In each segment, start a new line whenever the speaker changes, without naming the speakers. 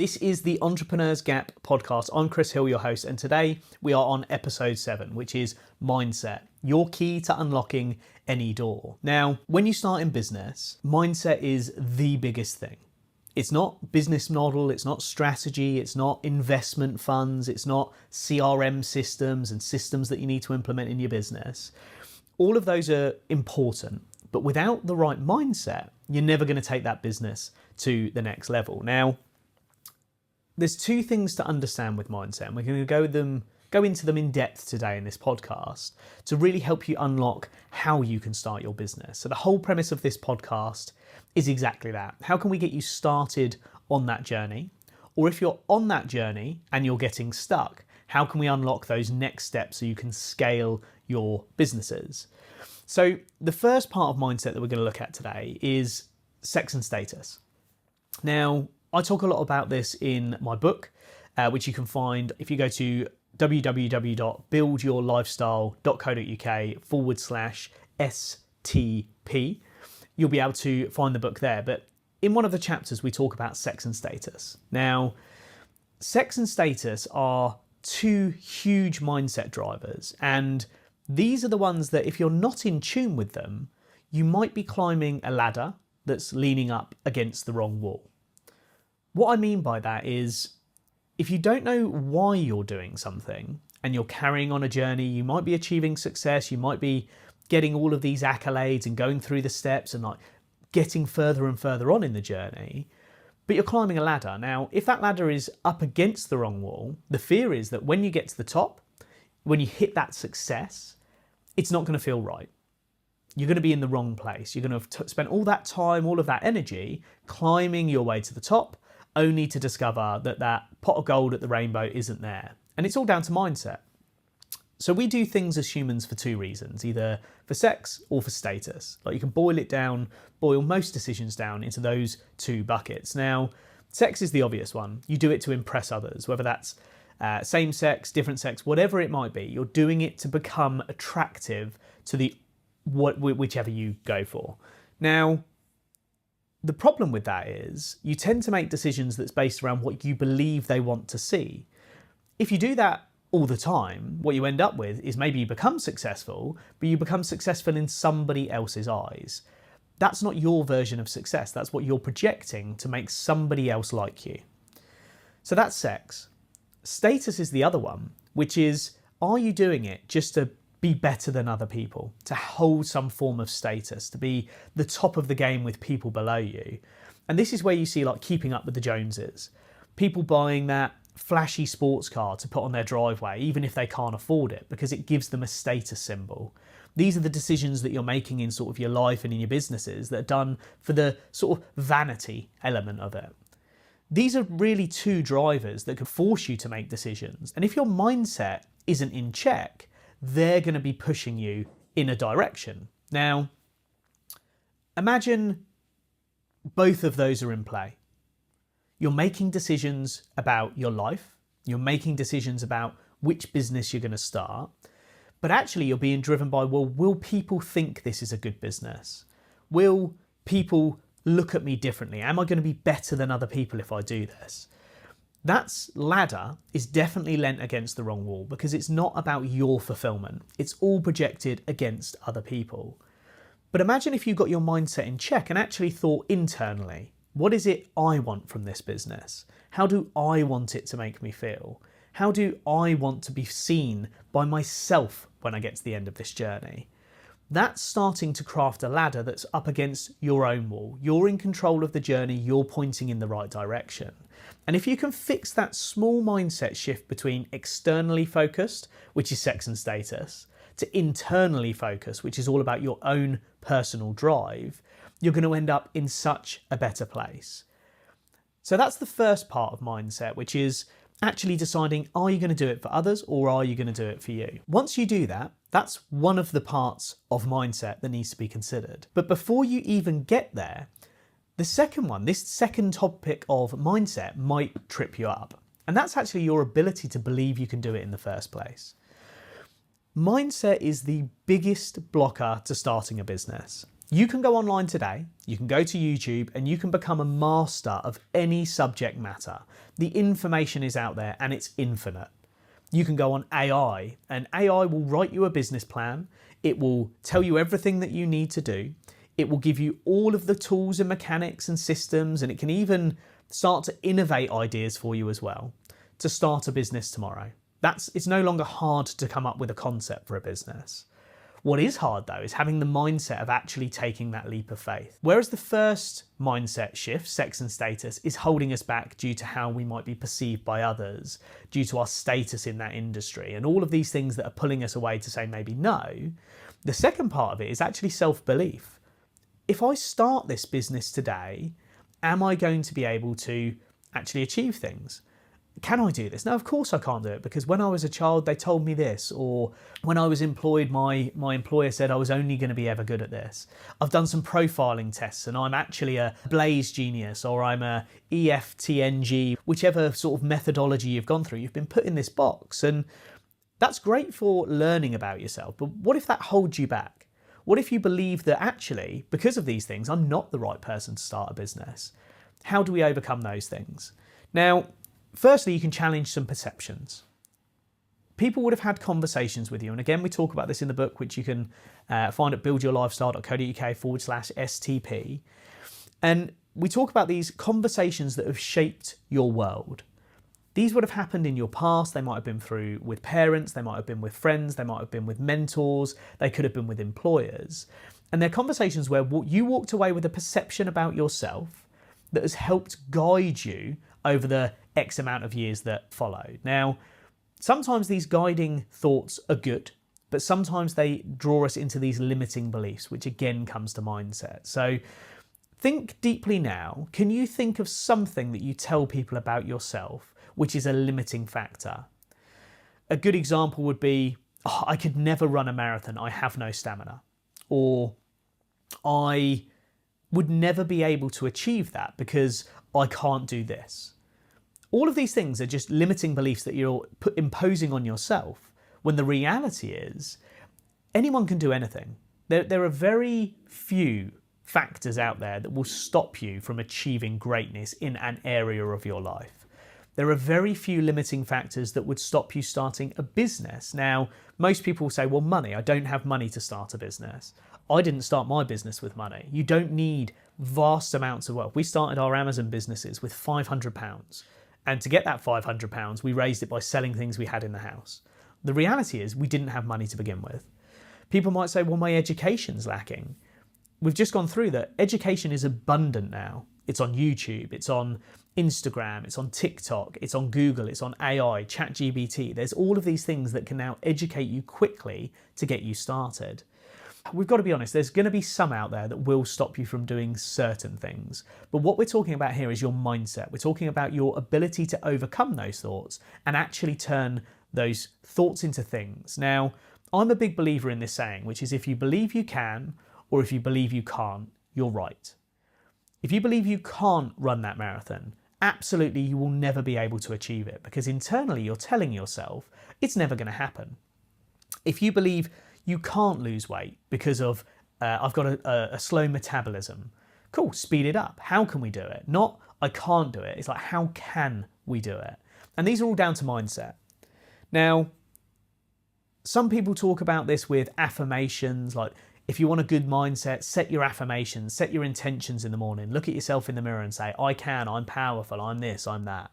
this is the Entrepreneur's Gap podcast. I'm Chris Hill, your host, and today we are on episode 7, which is mindset, your key to unlocking any door. Now, when you start in business, mindset is the biggest thing. It's not business model, it's not strategy, it's not investment funds, it's not CRM systems and systems that you need to implement in your business. All of those are important, but without the right mindset, you're never going to take that business to the next level. Now, there's two things to understand with mindset, and we're going to go into them in depth today in this podcast to really help you unlock how you can start your business. So the whole premise of this podcast is exactly that. How can we get you started on that journey? Or if you're on that journey and you're getting stuck, how can we unlock those next steps so you can scale your businesses? So the first part of mindset that we're going to look at today is sex and status. Now, I talk a lot about this in my book, which you can find if you go to www.buildyourlifestyle.co.uk/STP. You'll be able to find the book there. But in one of the chapters, we talk about sex and status. Now, sex and status are two huge mindset drivers, and these are the ones that if you're not in tune with them, you might be climbing a ladder that's leaning up against the wrong wall. What I mean by that is, if you don't know why you're doing something and you're carrying on a journey, you might be achieving success, you might be getting all of these accolades and going through the steps and like getting further and further on in the journey, but you're climbing a ladder. Now, if that ladder is up against the wrong wall, the fear is that when you get to the top, when you hit that success, it's not going to feel right. You're going to be in the wrong place. You're going to have spent all that time, all of that energy climbing your way to the top, only to discover that that pot of gold at the rainbow isn't there. And it's all down to mindset. So we do things as humans for two reasons, either for sex or for status. Like you can boil most decisions down into those two buckets. Now, sex is the obvious one. You do it to impress others, whether that's same sex, different sex, whatever it might be. You're doing it to become attractive to whichever you go for. Now, the problem with that is you tend to make decisions that's based around what you believe they want to see. If you do that all the time, what you end up with is maybe you become successful, but you become successful in somebody else's eyes. That's not your version of success. That's what you're projecting to make somebody else like you. So that's sex. Status is the other one, which is, are you doing it just to be better than other people, to hold some form of status, to be the top of the game with people below you? And this is where you see like keeping up with the Joneses. People buying that flashy sports car to put on their driveway, even if they can't afford it, because it gives them a status symbol. These are the decisions that you're making in sort of your life and in your businesses that are done for the sort of vanity element of it. These are really two drivers that could force you to make decisions. And if your mindset isn't in check, they're going to be pushing you in a direction. Now, imagine both of those are in play. You're making decisions about your life. You're making decisions about which business you're going to start. But actually, you're being driven by, well, will people think this is a good business? Will people look at me differently? Am I going to be better than other people if I do this? That ladder is definitely lent against the wrong wall because it's not about your fulfillment. It's all projected against other people. But imagine if you got your mindset in check and actually thought internally, what is it I want from this business? How do I want it to make me feel? How do I want to be seen by myself when I get to the end of this journey? That's starting to craft a ladder that's up against your own wall. You're in control of the journey, you're pointing in the right direction. And if you can fix that small mindset shift between externally focused, which is sex and status, to internally focused, which is all about your own personal drive, you're going to end up in such a better place. So that's the first part of mindset, which is actually deciding, are you going to do it for others or are you going to do it for you? Once you do that, that's one of the parts of mindset that needs to be considered. But before you even get there, the second one, this second topic of mindset might trip you up. And that's actually your ability to believe you can do it in the first place. Mindset is the biggest blocker to starting a business. You can go online today, you can go to YouTube, and you can become a master of any subject matter. The information is out there and it's infinite. You can go on AI, and AI will write you a business plan. It will tell you everything that you need to do. It will give you all of the tools and mechanics and systems, and it can even start to innovate ideas for you as well to start a business tomorrow. It's no longer hard to come up with a concept for a business. What is hard though is having the mindset of actually taking that leap of faith. Whereas the first mindset shift, sex and status, is holding us back due to how we might be perceived by others, due to our status in that industry, and all of these things that are pulling us away to say maybe no. The second part of it is actually self-belief. If I start this business today, am I going to be able to actually achieve things? Can I do this? No, of course I can't do it, because when I was a child, they told me this, or when I was employed, my employer said I was only going to be ever good at this. I've done some profiling tests and I'm actually a Blaze genius, or I'm a EFTNG, whichever sort of methodology you've gone through, you've been put in this box. And that's great for learning about yourself. But what if that holds you back? What if you believe that actually, because of these things, I'm not the right person to start a business? How do we overcome those things? Now, firstly, you can challenge some perceptions. People would have had conversations with you. And again, we talk about this in the book, which you can find at buildyourlifestyle.co.uk/STP. And we talk about these conversations that have shaped your world. These would have happened in your past. They might have been with parents. They might have been with friends. They might have been with mentors. They could have been with employers. And they're conversations where you walked away with a perception about yourself that has helped guide you over the X amount of years that followed. Now, sometimes these guiding thoughts are good, but sometimes they draw us into these limiting beliefs, which again comes to mindset. So think deeply now. Can you think of something that you tell people about yourself which is a limiting factor? A good example would be, oh, I could never run a marathon, I have no stamina. Or I would never be able to achieve that because I can't do this. All of these things are just limiting beliefs that you're imposing on yourself, when the reality is anyone can do anything. There are very few factors out there that will stop you from achieving greatness in an area of your life. There are very few limiting factors that would stop you starting a business. Now, most people will say, well, money, I don't have money to start a business. I didn't start my business with money. You don't need vast amounts of wealth. We started our Amazon businesses with £500. And to get that £500, we raised it by selling things we had in the house. The reality is we didn't have money to begin with. People might say, well, my education's lacking. We've just gone through that. Education is abundant now. It's on YouTube, it's on Instagram, it's on TikTok, it's on Google, it's on AI, ChatGPT. There's all of these things that can now educate you quickly to get you started. We've got to be honest, there's going to be some out there that will stop you from doing certain things. But what we're talking about here is your mindset. We're talking about your ability to overcome those thoughts and actually turn those thoughts into things. Now, I'm a big believer in this saying, which is if you believe you can, or if you believe you can't, you're right. If you believe you can't run that marathon, absolutely you will never be able to achieve it, because internally you're telling yourself it's never going to happen. If you believe you can't lose weight because of, I've got a slow metabolism. Cool, speed it up. How can we do it? Not, I can't do it. It's like, how can we do it? And these are all down to mindset. Now, some people talk about this with affirmations, like if you want a good mindset, set your affirmations, set your intentions in the morning. Look at yourself in the mirror and say, I can, I'm powerful, I'm this, I'm that.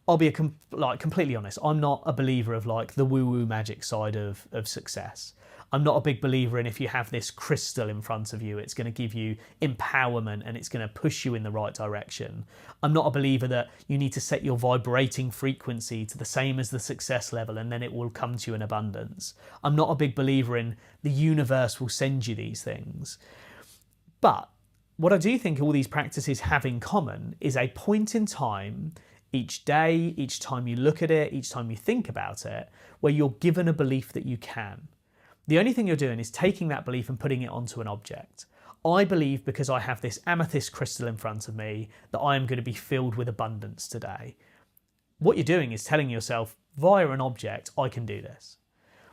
I'll be completely honest, I'm not a believer of like the woo-woo magic side of success. I'm not a big believer in if you have this crystal in front of you, it's going to give you empowerment and it's going to push you in the right direction. I'm not a believer that you need to set your vibrating frequency to the same as the success level and then it will come to you in abundance. I'm not a big believer in the universe will send you these things. But what I do think all these practices have in common is a point in time each day, each time you look at it, each time you think about it, where you're given a belief that you can. The only thing you're doing is taking that belief and putting it onto an object. I believe because I have this amethyst crystal in front of me that I am going to be filled with abundance today. What you're doing is telling yourself via an object, I can do this.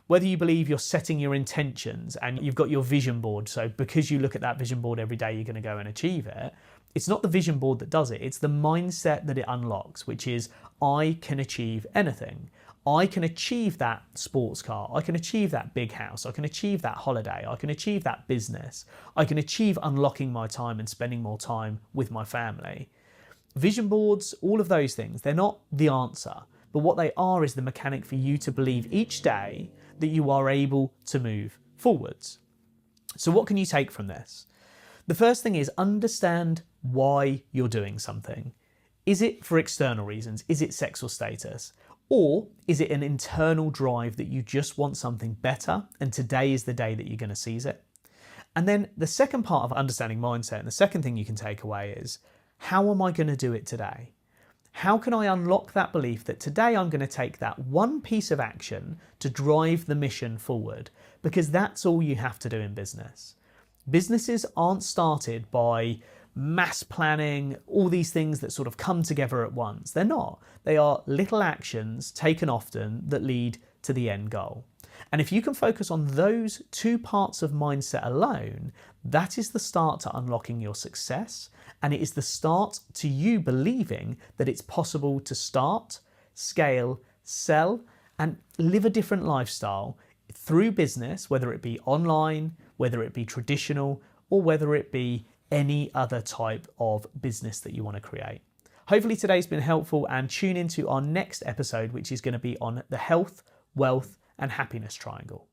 Whether you believe you're setting your intentions and you've got your vision board, so because you look at that vision board every day, you're going to go and achieve it. It's not the vision board that does it, it's the mindset that it unlocks, which is I can achieve anything. I can achieve that sports car, I can achieve that big house, I can achieve that holiday, I can achieve that business, I can achieve unlocking my time and spending more time with my family. Vision boards, all of those things, they're not the answer, but what they are is the mechanic for you to believe each day that you are able to move forwards. So what can you take from this? The first thing is understand why you're doing something. Is it for external reasons? Is it sex or status? Or is it an internal drive that you just want something better and today is the day that you're going to seize it? And then the second part of understanding mindset, and the second thing you can take away is, how am I going to do it today? How can I unlock that belief that today I'm going to take that one piece of action to drive the mission forward? Because that's all you have to do in business. Businesses aren't started by mass planning, all these things that sort of come together at once. They're not. They are little actions taken often that lead to the end goal. And if you can focus on those two parts of mindset alone, that is the start to unlocking your success. And it is the start to you believing that it's possible to start, scale, sell, and live a different lifestyle through business, whether it be online, whether it be traditional, or whether it be any other type of business that you want to create. Hopefully today's been helpful, and tune into our next episode, which is going to be on the health, wealth, and happiness triangle.